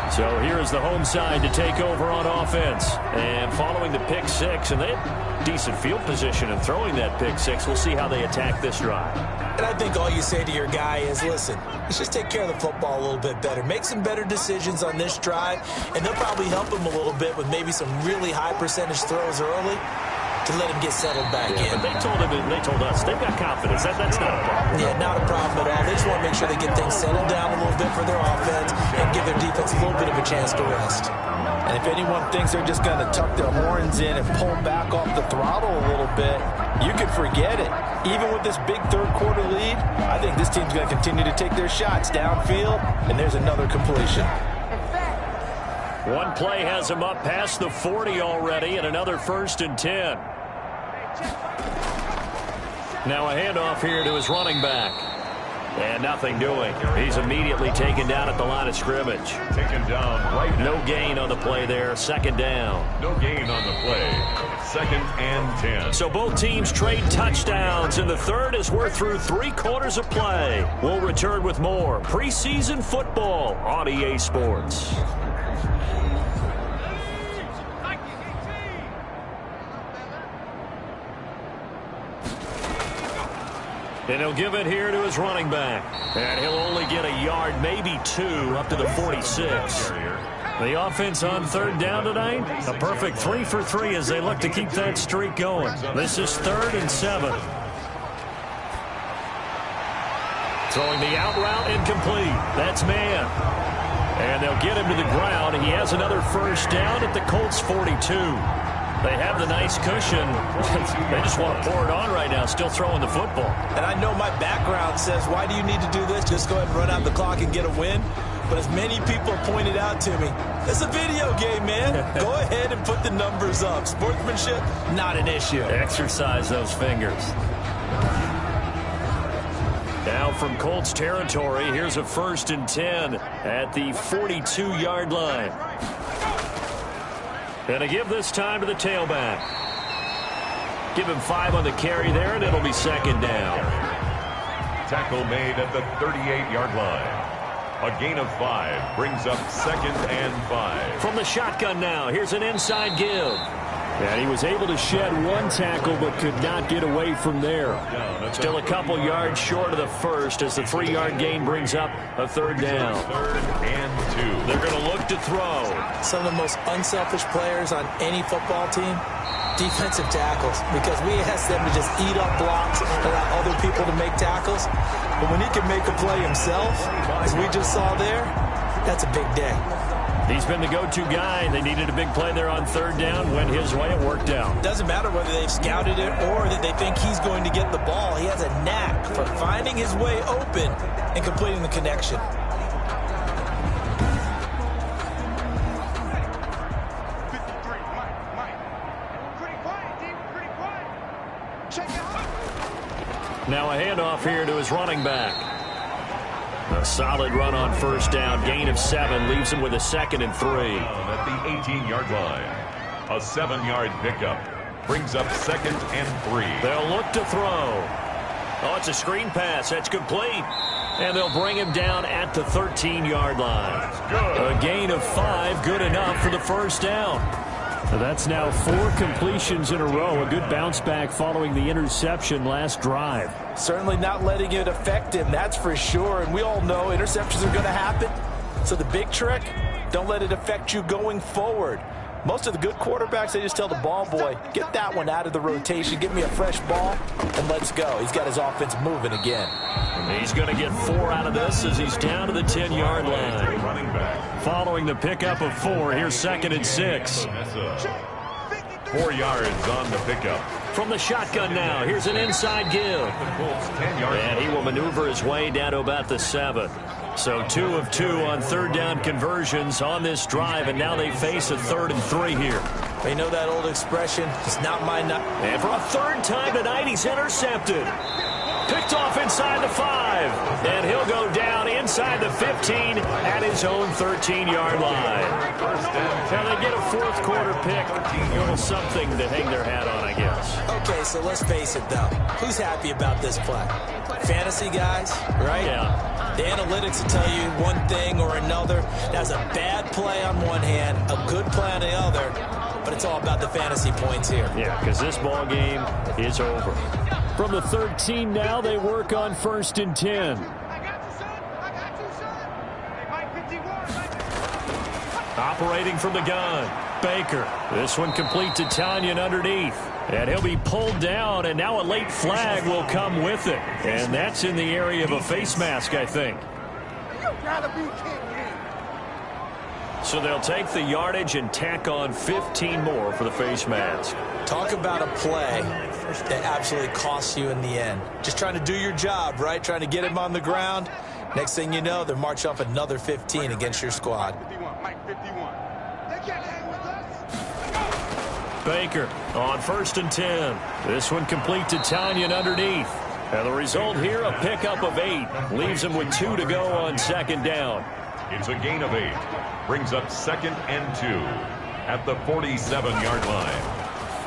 So here's the home side to take over on offense. And following the pick 6, and they have decent field position in throwing that pick 6. We'll see how they attack this drive. And I think all you say to your guy is, listen, let's just take care of the football a little bit better. Make some better decisions on this drive, and they'll probably help him a little bit with maybe some really high percentage throws early to let him get settled back in. But they told him, and they told us, they've got confidence. That's not a problem. Yeah, not a problem at all. They just want to make sure they get things settled down a little bit for their offense and give their defense a little bit of a chance to rest. And if anyone thinks they're just going to tuck their horns in and pull back off the throttle a little bit, you can forget it. Even with this big 3rd quarter lead, I think this team's going to continue to take their shots downfield, and there's another completion. One play has him up past the 40 already, and another 1st and 10. Now a handoff here to his running back. And nothing doing. He's immediately taken down at the line of scrimmage. Taken down right now. No gain on the play there. 2nd down. No gain on the play. second and 10. So both teams trade touchdowns in the third as we're through 3 quarters of play. We'll return with more preseason football on EA Sports. And he'll give it here to his running back. And he'll only get a yard, maybe 2, up to the 46. The offense on third down tonight, a perfect 3 for 3 as they look to keep that streak going. This is 3rd and 7. Throwing the out route incomplete. That's man. And they'll get him to the ground. He has another first down at the Colts 42. They have the nice cushion. They just want to pour it on right now, still throwing the football. And I know my background says, why do you need to do this? Just go ahead and run out the clock and get a win. But as many people pointed out to me, it's a video game, man. Go ahead and put the numbers up. Sportsmanship, not an issue. Exercise those fingers. Now from Colts territory, here's a 1st and 10 at the 42-yard line. And to give this time to the tailback. Give him 5 on the carry there, and it'll be 2nd down. Tackle made at the 38-yard line. A gain of 5 brings up 2nd and 5. From the shotgun now, here's an inside give. And he was able to shed 1 tackle but could not get away from there. Still a couple yards short of the first as the 3-yard gain brings up a 3rd down. 3rd and 2. They're going to look to throw. Some of the most unselfish players on any football team, defensive tackles, because we ask them to just eat up blocks, allow other people to make tackles. But when he can make a play himself, as we just saw there, that's a big day. He's been the go-to guy. They needed a big play there on 3rd down. Went his way. It worked out. Doesn't matter whether they've scouted it or that they think he's going to get the ball. He has a knack for finding his way open and completing the connection. Now a handoff here to his running back. A solid run on 1st down. Gain of 7 leaves him with a 2nd and 3. At the 18-yard line. A 7-yard pickup brings up 2nd and 3. They'll look to throw. Oh, it's a screen pass. That's complete. And they'll bring him down at the 13-yard line. A gain of 5, good enough for the 1st down. So that's now 4 completions in a row. A good bounce back following the interception last drive. Certainly not letting it affect him, that's for sure. And we all know interceptions are going to happen. So the big trick, don't let it affect you going forward. Most of the good quarterbacks, they just tell the ball boy, get that one out of the rotation, give me a fresh ball, and let's go. He's got his offense moving again. And he's going to get 4 out of this as he's down to the 10-yard line. Following the pickup of 4, here's 2nd and 6. 4 yards on the pickup. From the shotgun now, here's an inside give. And he will maneuver his way down to about the 7. So 2 of 2 on 3rd down conversions on this drive, and now they face a 3rd and 3 here. They know that old expression, it's not my night. And for a 3rd time tonight, he's intercepted. Picked off inside the 5. And he'll go down inside the 15 at his own 13-yard line. Now they get a 4th quarter pick. A little something to hang their hat on, I guess. Okay, so let's face it, though. Who's happy about this play? Fantasy guys, right? Yeah. The analytics will tell you one thing or another. That's a bad play on one hand, a good play on the other, but it's all about the fantasy points here. Yeah, because this ball game is over. From the 13 now, they work on 1st and 10. Operating from the gun, Baker. This one complete to Tanyan underneath. And he'll be pulled down, and now a late flag will come with it. And that's in the area of a face mask, I think. So they'll take the yardage and tack on 15 more for the face mask. Talk about a play that absolutely costs you in the end. Just trying to do your job, right? Trying to get him on the ground. Next thing you know, they're marching up another 15 against your squad. Baker on 1st and 10. This one complete to Tanyan underneath. And the result here, a pickup of 8. Leaves him with 2 to go on 2nd down. It's a gain of 8. Brings up 2nd and 2 at the 47-yard line.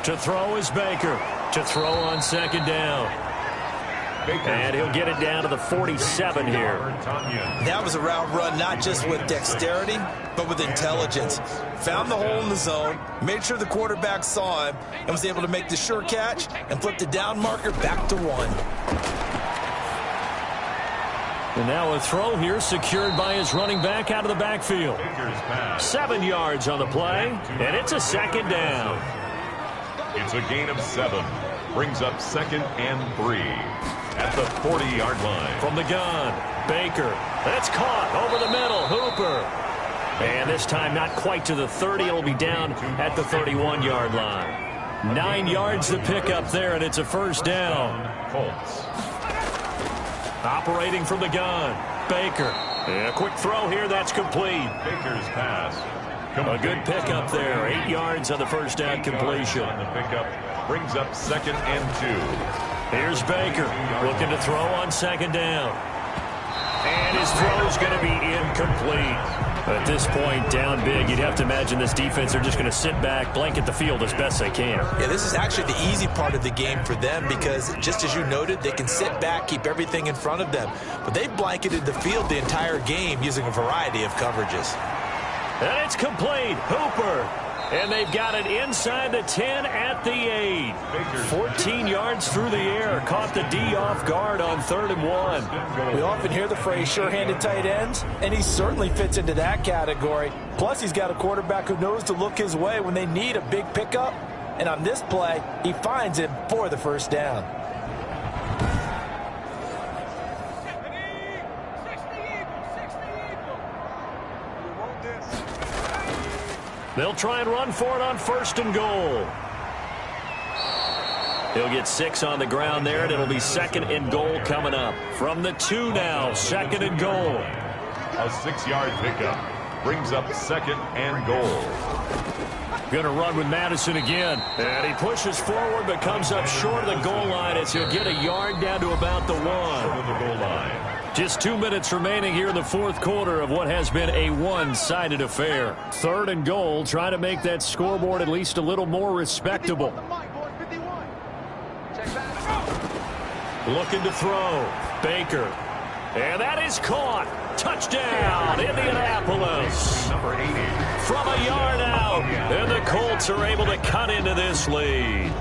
To throw is Baker. To throw on second down. And he'll get it down to the 47 here. That was a route run not just with dexterity, but with intelligence. Found the hole in the zone, made sure the quarterback saw him, and was able to make the sure catch and flip the down marker back to 1. And now a throw here secured by his running back out of the backfield. 7 yards on the play, and it's a second down. It's a gain of 7. Brings up 2nd and 3. At the 40-yard line. From the gun, Baker. That's caught over the middle. Hooper. And this time not quite to the 30. It'll be down at the 31-yard line. 9 yards to pick up there, and it's a first down. Colts. Operating from the gun, Baker. And a quick throw here. That's complete. Baker's pass. A good pickup there. 8 yards on the first down completion. On the pickup brings up 2nd and 2. Here's Baker looking to throw on second down. And his throw's going to be incomplete. At this point, down big, you'd have to imagine this defense, they're just going to sit back, blanket the field as best they can. Yeah, this is actually the easy part of the game for them because, just as you noted, they can sit back, keep everything in front of them. But they've blanketed the field the entire game using a variety of coverages. And it's complete. Hooper. And they've got it inside the 10 at the 8. 14 yards through the air. Caught the D off guard on 3rd and 1. We often hear the phrase sure-handed tight ends, and he certainly fits into that category. Plus, he's got a quarterback who knows to look his way when they need a big pickup. And on this play, he finds him for the first down. They'll try and run for it on 1st and goal. He'll get 6 on the ground there, and it'll be 2nd and goal coming up. From the 2 now, 2nd and goal. A 6-yard pickup brings up 2nd and goal. Going to run with Madison again. And he pushes forward but comes up short of the goal line as he'll get a yard down to about the 1. Short of the goal line. Just 2 minutes remaining here in the 4th quarter of what has been a one-sided affair. 3rd and goal, trying to make that scoreboard at least a little more respectable. Looking to throw. Baker. And that is caught. Touchdown, Indianapolis. Number 80. From a yard out. And the Colts are able to cut into this lead.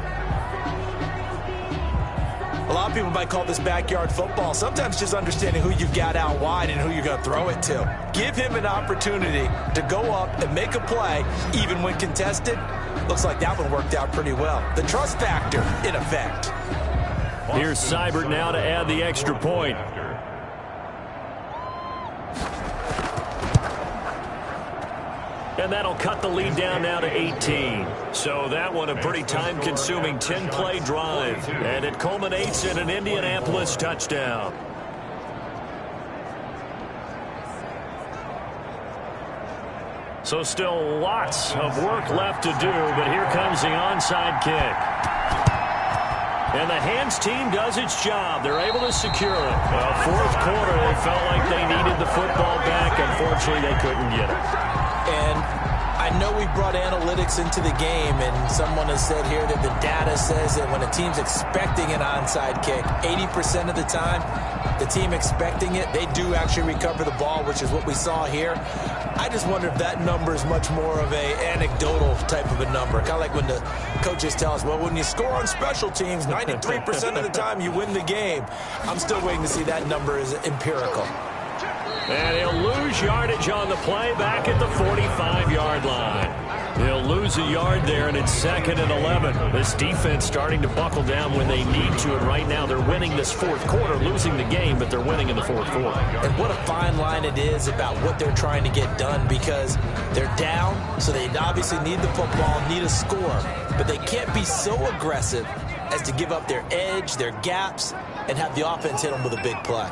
A lot of people might call this backyard football. Sometimes just understanding who you've got out wide and who you're going to throw it to. Give him an opportunity to go up and make a play, even when contested. Looks like that one worked out pretty well. The trust factor in effect. Here's Seibert now to add the extra point. And that'll cut the lead down now to 18. So that one a pretty time-consuming 10-play drive. And it culminates in an Indianapolis touchdown. So still lots of work left to do, but here comes the onside kick. And the hands team does its job. They're able to secure it. 4th quarter, they felt like they needed the football back. Unfortunately, they couldn't get it. And I know we brought analytics into the game, and someone has said here that the data says that when a team's expecting an onside kick, 80% of the time, the team expecting it, they do actually recover the ball, which is what we saw here. I just wonder if that number is much more of a anecdotal type of a number. Kind of like when the coaches tell us, well, when you score on special teams, 93% of the time you win the game. I'm still waiting to see that number is empirical. And he'll lose yardage on the play back at the 45-yard line. He'll lose a yard there, and it's 2nd and 11. This defense starting to buckle down when they need to, and right now they're winning this 4th quarter, losing the game, but they're winning in the 4th quarter. And what a fine line it is about what they're trying to get done, because they're down, so they obviously need the football, need a score, but they can't be so aggressive as to give up their edge, their gaps, and have the offense hit them with a big play.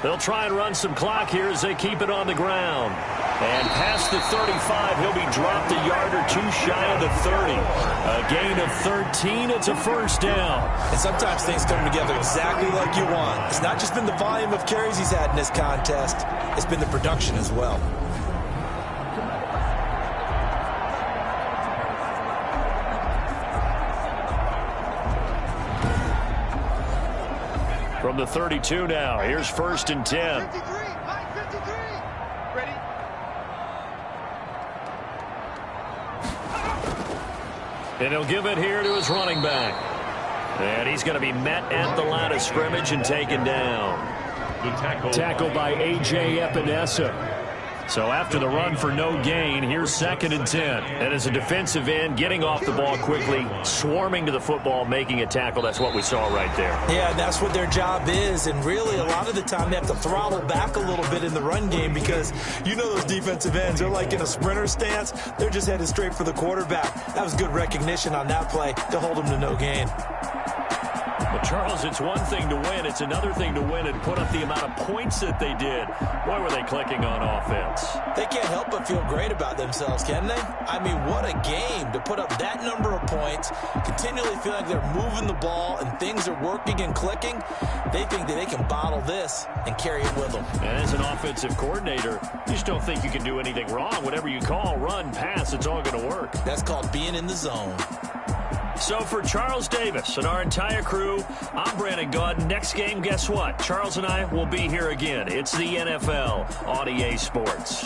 They'll try and run some clock here as they keep it on the ground. And past the 35, he'll be dropped a yard or two shy of the 30. A gain of 13, it's a first down. And sometimes things come together exactly like you want. It's not just been the volume of carries he's had in this contest. It's been the production as well. from the 32 now. Here's 1st and 10. 53. Ready? And he'll give it here to his running back. And he's going to be met at the line of scrimmage and taken down. Tackle by A.J. Epinesa. So after the run for no gain, here's 2nd and 10. And as a defensive end, getting off the ball quickly, swarming to the football, making a tackle, that's what we saw right there. Yeah, that's what their job is. And really, a lot of the time, they have to throttle back a little bit in the run game because you know those defensive ends, they're like in a sprinter stance. They're just headed straight for the quarterback. That was good recognition on that play to hold them to no gain. But, Charles, it's one thing to win. It's another thing to win and put up the amount of points that they did. Boy, were they clicking on offense. They can't help but feel great about themselves, can they? I mean, what a game to put up that number of points, continually feel like they're moving the ball and things are working and clicking. They think that they can bottle this and carry it with them. And as an offensive coordinator, you just don't think you can do anything wrong. Whatever you call, run, pass, it's all going to work. That's called being in the zone. So for Charles Davis and our entire crew, I'm Brandon Gaudin. Next game, guess what? Charles and I will be here again. It's the NFL on EA Sports.